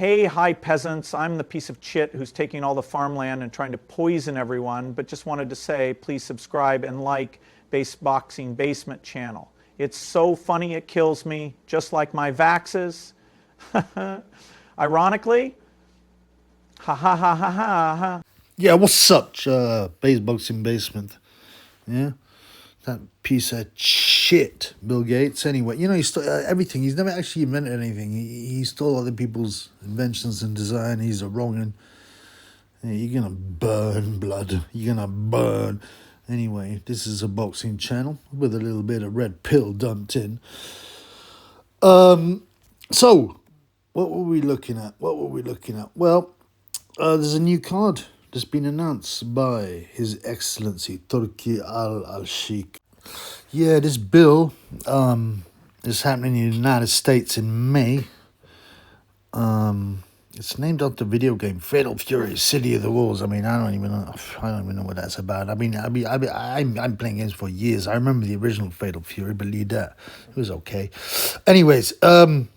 hey, hi peasants, I'm the piece of shit who's taking all the farmland and trying to poison everyone, but just wanted to say, please subscribe and like Base Boxing Basement channel. It's so funny it kills me, just like my vaxes. Ironically, ha ha ha ha ha ha. Yeah, what's up, Base Boxing Basement? Yeah, that piece of shit, Bill Gates. Anyway, you know, he stole everything. He's never actually invented anything. He stole other people's inventions and design. He's a wrong un. Yeah, you're gonna burn blood. You're gonna burn. Anyway, this is a boxing channel with a little bit of red pill dumped in. So, what were we looking at? Well, there's a new card that's been announced by His Excellency Turki al-Sheikh. Yeah, this bill is happening in the United States in May. It's named after the video game Fatal Fury: City of the Wolves. I mean, I don't even know what that's about. I'm playing games for years. I remember the original Fatal Fury. Believe that, it was okay. Anyways, so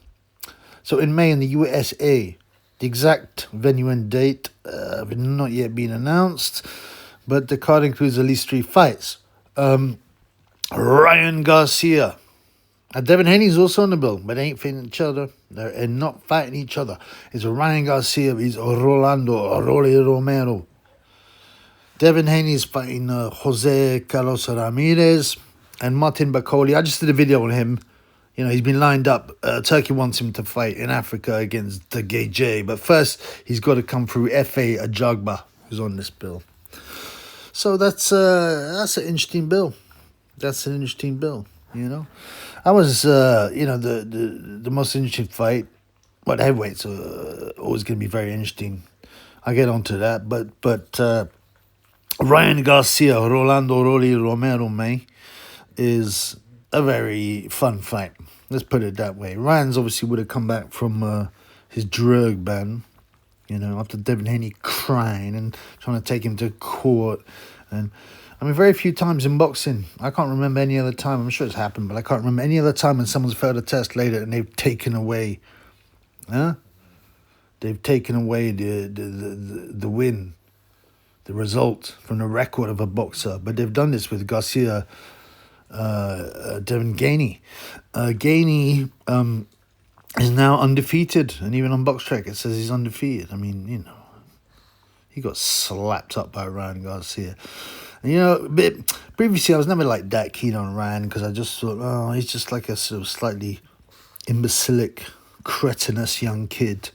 in May in the USA, the exact venue and date have not yet been announced, but the card includes at least 3 fights. Ryan Garcia. Devin Haney is also on the bill, but they ain't fighting each other. They're not fighting each other. It's Ryan Garcia. He's Rolando, Romero. Devin Haney is fighting Jose Carlos Ramirez and Martin Bakole. I just did a video on him. You know, he's been lined up. Turkey wants him to fight in Africa against the Gay J. But first, he's got to come through F.A. Ajagba, who's on this bill. So that's an interesting bill. You know. I was, the most interesting fight. But heavyweights are always going to be very interesting. I'll get onto that. But Ryan Garcia, Rolando Romero, is a very fun fight. Let's put it that way. Ryan's obviously would have come back from his drug ban, you know, after Devin Haney crying and trying to take him to court. And I mean, very few times in boxing, I can't remember any other time. I'm sure it's happened, but I can't remember any other time when someone's failed a test later and they've taken away, They've taken away the win, the result from the record of a boxer. But they've done this with Garcia. Devin Haney. Haney is now undefeated, and even on BoxTrack it says he's undefeated. I mean, you know, he got slapped up by Ryan Garcia. And, you know, previously I was never like that keen on Ryan because I just thought, oh, he's just like a sort of slightly imbecilic, cretinous young kid.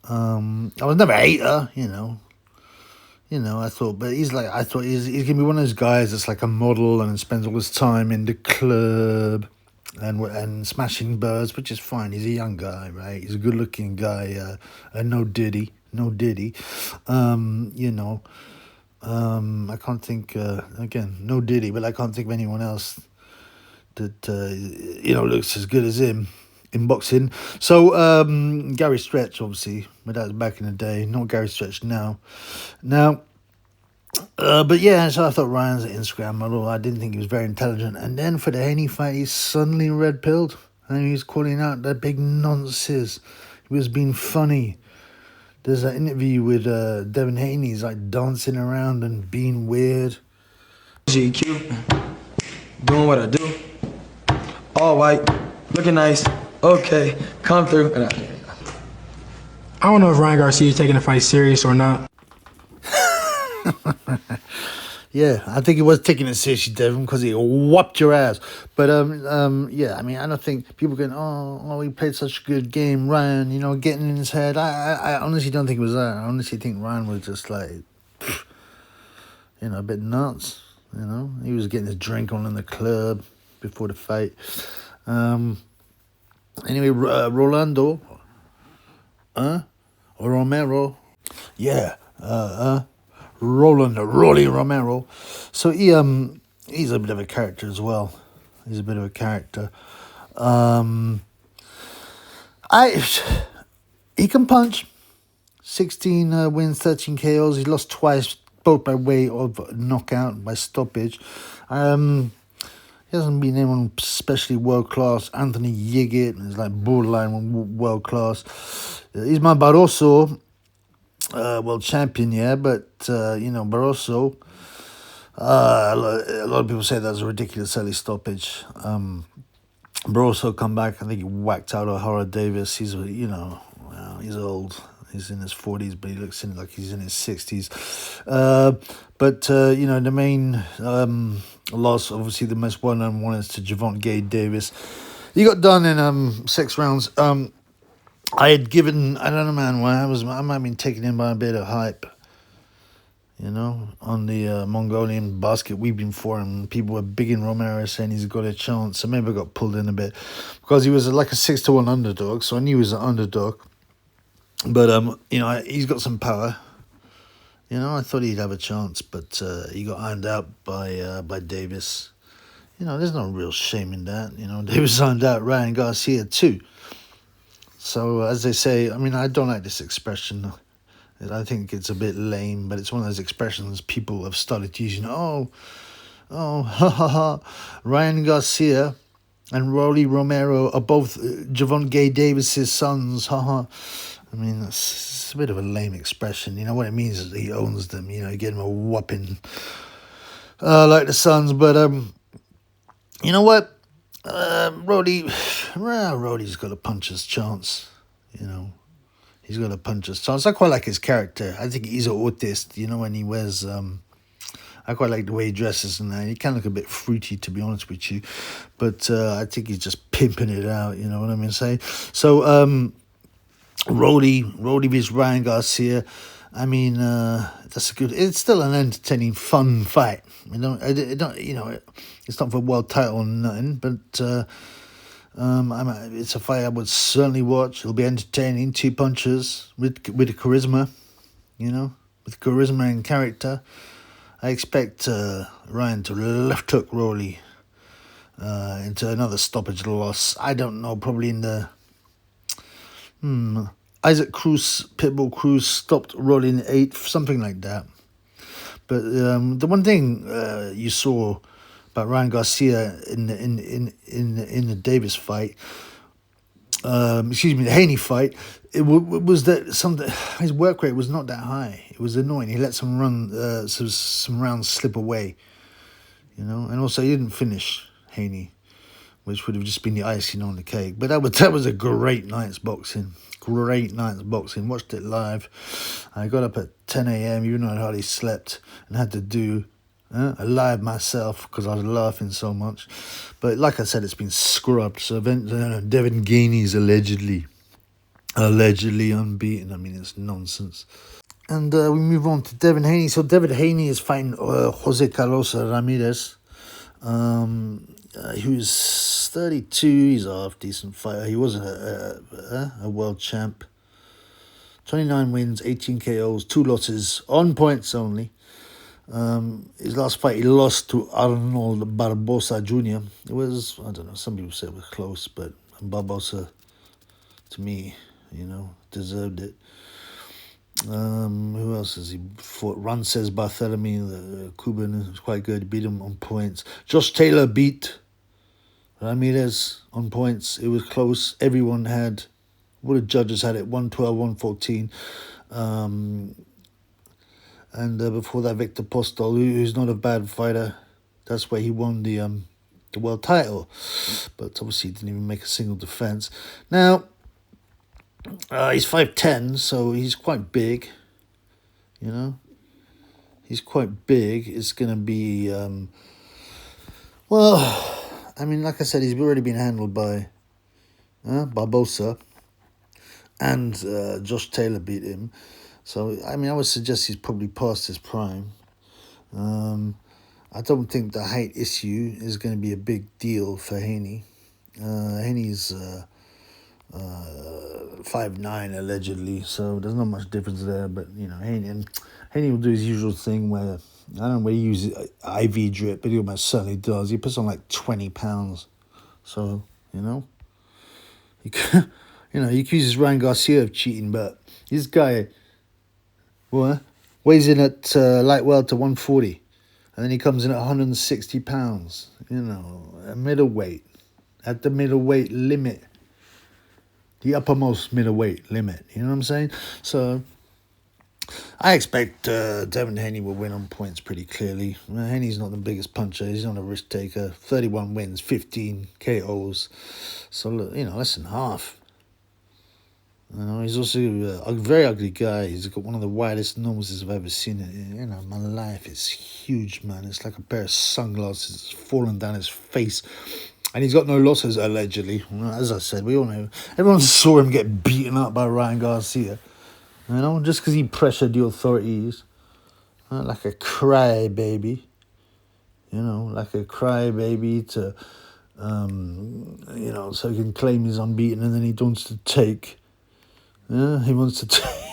I was never a hater, you know. I thought he's gonna be one of those guys that's like a model and spends all his time in the club and smashing birds, which is fine. He's a young guy, right? He's a good-looking guy. No diddy. I can't think again. No diddy, but I can't think of anyone else that looks as good as him in boxing. So Gary Stretch, obviously, but that was back in the day. Not Gary Stretch now. But yeah, so I thought Ryan's an Instagram model. I didn't think he was very intelligent. And then for the Haney fight, he's suddenly red-pilled. And he's calling out that big nonsense. He was being funny. There's an interview with Devin Haney. He's like dancing around and being weird. GQ, doing what I do. All white, looking nice. Okay, come through. I don't know if Ryan Garcia is taking the fight serious or not. Yeah, I think he was taking it seriously, Devin, because he whopped your ass. But yeah, I mean, I don't think people going, oh, he played such a good game, Ryan. You know, getting in his head. I honestly don't think it was that. I honestly think Ryan was just like, a bit nuts. You know, he was getting his drink on in the club before the fight. Anyway, Rolando, Romero, yeah, Rolly Romero. So he's a bit of a character as well. He can punch. 16 wins, 13 KOs. He lost twice, both by way of knockout, by stoppage. He hasn't been anyone especially world-class. Anthony Yigit is like borderline world-class. He's my Barroso, world champion, yeah, but, Barroso, a lot of people say that's a ridiculous early stoppage. Barroso come back, I think he whacked out O'Hara Davis. He's, he's old. He's in his 40s, but he looks like he's in his 60s. The main loss, obviously the most well-known one, is to Javante Davis. He got done in 6 rounds. I had given, I don't know, man, I might have been taken in by a bit of hype, on the Mongolian basket weaving forum. People were big in Romero, saying he's got a chance. So maybe I got pulled in a bit because he was like a 6-1 underdog. So I knew he was an underdog. But, he's got some power. I thought he'd have a chance, but he got ironed out by Davis. There's no real shame in that. Davis ironed out Ryan Garcia too. So, as they say, I don't like this expression. I think it's a bit lame, but it's one of those expressions people have started using. Ha ha ha. Ryan Garcia and Rolly Romero are both Javante Davis's sons. Ha ha. It's a bit of a lame expression. What it means is that he owns them. You get him a whopping like the Suns. But you know what? Roddy's got a puncher's chance. He's got a puncher's chance. I quite like his character. I think he's an autist. When he wears, I quite like the way he dresses and that. He can look a bit fruity, to be honest with you, but I think he's just pimping it out. You know what I mean? So. Roddy vs Ryan Garcia. That's a good. It's still an entertaining, fun fight. It's not for a world title or nothing, but it's a fight I would certainly watch. It'll be entertaining. 2 punchers with charisma, with charisma and character. I expect Ryan to left hook Roddy into another stoppage loss. I don't know, probably in the. Isaac Cruz, Pitbull Cruz stopped Roddy in the 8th, something like that. But the one thing you saw about Ryan Garcia in the Davis fight, the Haney fight, it was that his work rate was not that high. It was annoying. He let some rounds slip away, and also he didn't finish Haney, which would have just been the icing on the cake. But that was a great night's boxing. Watched it live. I got up at 10 a.m. even though I hardly slept and had to do a live myself because I was laughing so much. But like I said, it's been scrubbed. So Devin Haney is allegedly unbeaten. It's nonsense. And we move on to Devin Haney. So Devin Haney is fighting Jose Carlos Ramirez. He was 32. He's a half-decent fighter. He was a world champ. 29 wins, 18 KOs, 2 losses, on points only. His last fight, he lost to Arnold Barbosa Jr. It was, I don't know, some people say it was close, but Barbosa, to me, deserved it. Who else has he fought? Rances Barthélemy, the Cuban, was quite good. He beat him on points. Josh Taylor beat Ramirez on points. It was close. Everyone had, what the judges had it, 112, 114. And before that, Victor Postol, who's not a bad fighter. That's where he won the world title. But obviously he didn't even make a single defense. Now, he's 5'10", so he's quite big, He's quite big. It's going to be, like I said, he's already been handled by Barbosa, and Josh Taylor beat him. So, I would suggest he's probably past his prime. I don't think the height issue is going to be a big deal for Haney. Haney's 5'9" allegedly, so there's not much difference there. But Haney will do his usual thing where I don't know where he uses IV drip, but he almost certainly does. He puts on like 20 pounds, so he accuses Ryan Garcia of cheating, but this guy weighs in at light welter to 140. And then he comes in at 160 pounds, you know, a middleweight, at the middleweight limit, the uppermost middleweight limit, you know what I'm saying? So I expect Devin Haney will win on points pretty clearly. Haney's not the biggest puncher. He's not a risk taker. 31 wins, 15 KOs. So, look, you know, less than half. You know, he's also a very ugly guy. He's got one of the widest noses I've ever seen. You know, my life is huge, man. It's like a pair of sunglasses falling down his face. And he's got no losses, allegedly. As I said, we all know. Everyone saw him get beaten up by Ryan Garcia. You know, just because he pressured the authorities. Like a crybaby. You know, like a crybaby to, you know, so he can claim he's unbeaten and then he wants to take. Yeah, he wants to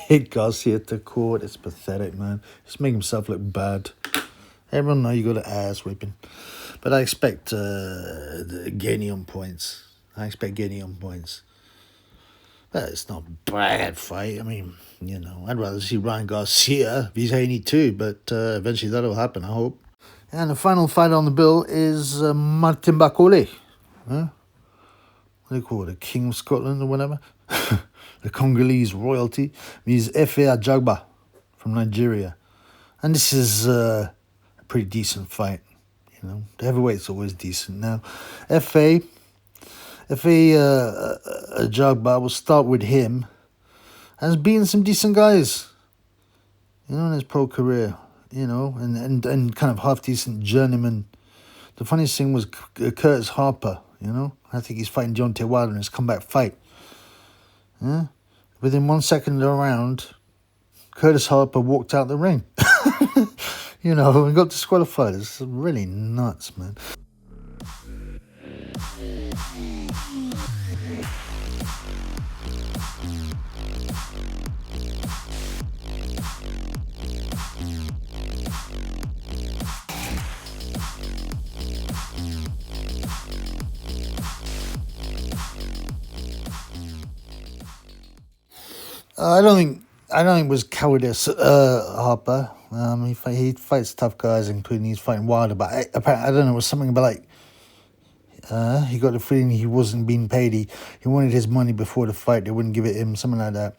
take Garcia to court. It's pathetic, man. He's making himself look bad. Everyone know you got an ass whipping. But I expect Haney on points. But it's not a bad fight. I mean, you know, I'd rather see Ryan Garcia beat Haney too, but eventually that'll happen, I hope. And the final fight on the bill is Martin Bakole. Huh? What do you call it? The King of Scotland or whatever? The Congolese royalty. He's Ajagba from Nigeria. And this is a pretty decent fight. You know, the heavyweight's always decent. Now, Ajagba, we'll start with him, has beaten some decent guys, you know, in his pro career, you know, and kind of half-decent journeyman. The funniest thing was Curtis Harper, you know. I think he's fighting Deontay Wilder in his comeback fight. Yeah? Within 1 second of the round, Curtis Harper walked out the ring. You know, and got disqualified. It's really nuts, man. I don't think it was cowardice, Harper. He fights tough guys, including he's fighting Wilder. But apparently, I don't know, it was something about like he got the feeling he wasn't being paid. He wanted his money before the fight. They wouldn't give it him, something like that.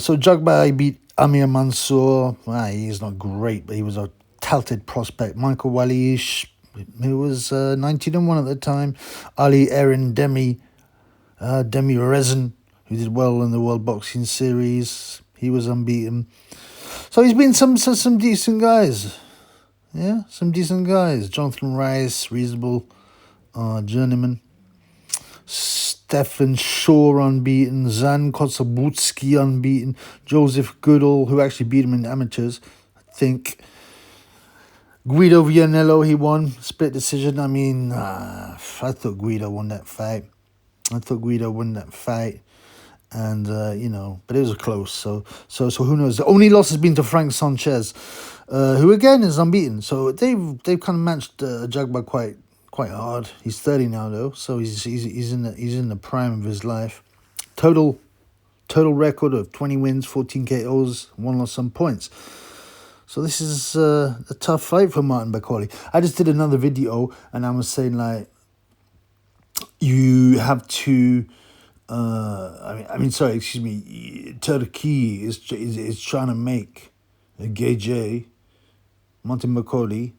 So Ajagba beat Amir Mansour. He's not great, but he was a touted prospect. Michael Walish, who was 19-1 at the time. Ali Erin Demi Rezin, who did well in the World Boxing Series. He was unbeaten. So he's been some decent guys. Yeah, some decent guys. Jonathan Rice, reasonable journeyman. Stefan Shaw unbeaten. Zan Kotsabutsky unbeaten. Joseph Goodall, who actually beat him in amateurs, I think. Guido Vianello, he won. Split decision. I mean, I thought Guido won that fight. And, you know, but it was close. So who knows? The only loss has been to Frank Sanchez, who again is unbeaten. So they've kind of matched Ajagba quite hard. He's 30 now though, so he's in the prime of his life. Total record of 20 wins, 14 KOs, 1 loss, some points. So this is a tough fight for Martin Bakole. I just did another video and I was saying like you have to. Turkey is trying to make a Gege, Martin Bakole,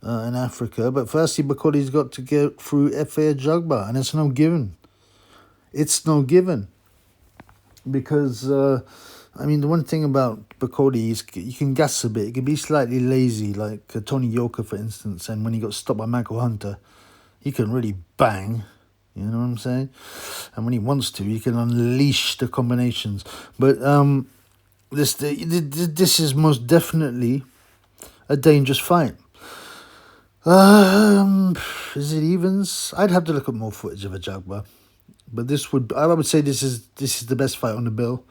in Africa. But firstly, Bakole's got to get through FA Ajagba, and it's no given. Because, the one thing about Bakole is you can gas a bit. He can be slightly lazy, like Tony Yoka, for instance. And when he got stopped by Michael Hunter, he can really bang. You know what I'm saying? And when he wants to, he can unleash the combinations. But this is most definitely a dangerous fight. Is it evens? I'd have to look at more footage of Ajagba. But I would say this is the best fight on the bill.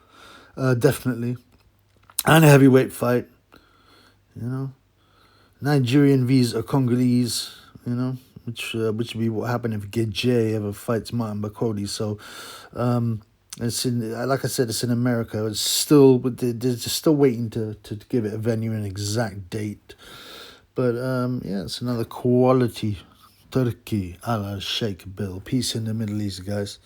Definitely. And a heavyweight fight. You know. Nigerian vs. Congolese, you know. Which would be what happened if Gege ever fights Martin Bakole. So, it's like I said, it's in America. They're still waiting to give it a venue and exact date. But yeah, it's another quality turkey a la Sheikh Bill. Peace in the Middle East, guys.